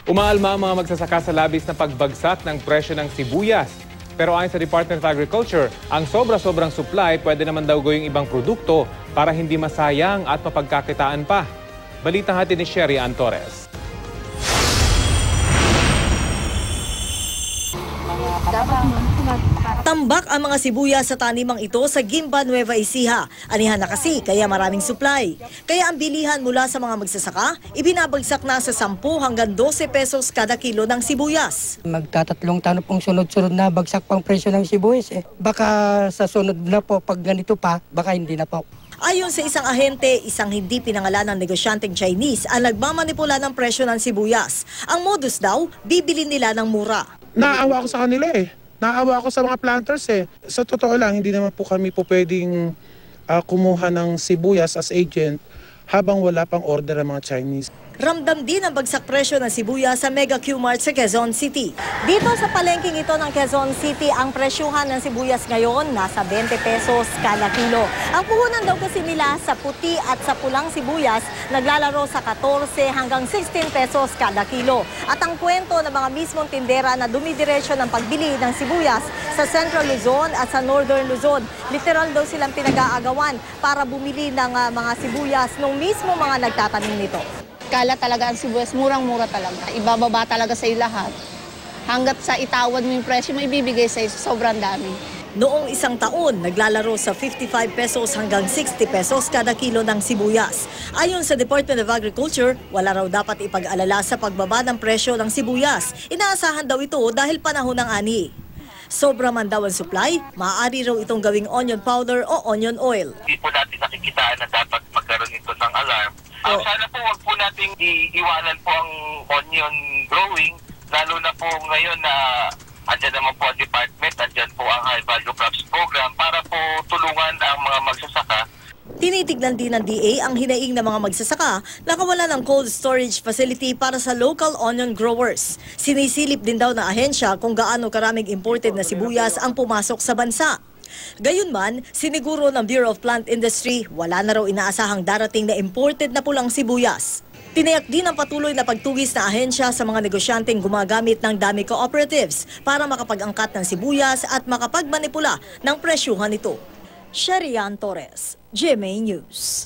Umaalma ang mga magsasaka sa labis na pagbagsak ng presyo ng sibuyas. Pero ayon sa Department of Agriculture, ang sobra-sobrang supply pwede naman daw gawing ibang produkto para hindi masayang at mapagkakitaan pa. Balitang hatid ni Sherry Ann Torres. Tambak ang mga sibuyas sa tanimang ito sa Guimba, Nueva Ecija. Anihan na kasi kaya maraming supply. Kaya ang bilihan mula sa mga magsasaka, ibinabagsak na sa 10 hanggang 12 pesos kada kilo ng sibuyas. Magtatatlong taon pong sunod-sunod na bagsak pang presyo ng sibuyas. Baka sa sunod na po, pag ganito pa, baka hindi na po. Ayon sa isang ahente, isang hindi pinangalan ng negosyanteng Chinese ang nagmamanipula ng presyo ng sibuyas. Ang modus daw, bibili nila ng mura. Naawa ako sa kanila Naawa ako sa mga planters Sa totoo lang, hindi naman po kami po pwedeng kumuha ng sibuyas as agent habang wala pang order ang mga Chinese. Ramdam din ang bagsak presyo ng sibuyas sa Mega Q-Mart sa Quezon City. Dito sa palengking ito ng Quezon City, ang presyuhan ng sibuyas ngayon nasa 20 pesos kada kilo. Ang puhunan daw kasi nila sa puti at sa pulang sibuyas naglalaro sa 14 hanggang 16 pesos kada kilo. At ang kwento ng mga mismong tindera na dumidiretso ng pagbili ng sibuyas sa Central Luzon at sa Northern Luzon, literal daw silang pinag-aagawan para bumili ng mga sibuyas nung mismo mga nagtatanim nito. Kala talaga ang sibuyas, murang-mura talaga. Ibababa talaga sa lahat. Hanggat sa itawad mo yung presyo, may bibigay sa sobrang dami. Noong isang taon, naglalaro sa 55 pesos hanggang 60 pesos kada kilo ng sibuyas. Ayon sa Department of Agriculture, wala raw dapat ipag-alala sa pagbaba ng presyo ng sibuyas. Inaasahan daw ito dahil panahon ng ani. Sobra man daw ang supply, maaari raw itong gawing onion powder o onion oil. Hindi po natin nakikitaan na dapat magkaroon ito ng alarm. Sana po wag po nating iiwanan po ang onion growing, lalo na po ngayon na andyan naman po ang department, andyan po ang High Value Crops Program para po tulungan ang mga magsasaka. Tinitignan din ng DA ang hinaing ng mga magsasaka na kawalan ng cold storage facility para sa local onion growers. Sinisilip din daw ng ahensya kung gaano karaming imported na sibuyas ang pumasok sa bansa. Gayunman, siniguro ng Bureau of Plant Industry, wala na raw inaasahang darating na imported na pulang sibuyas. Tinayak din ang patuloy na pagtugis na ahensya sa mga negosyanteng gumagamit ng dami cooperatives para makapag-angkat ng sibuyas at makapagmanipula ng presyuhan nito. Sherry Ann Torres, GMA News.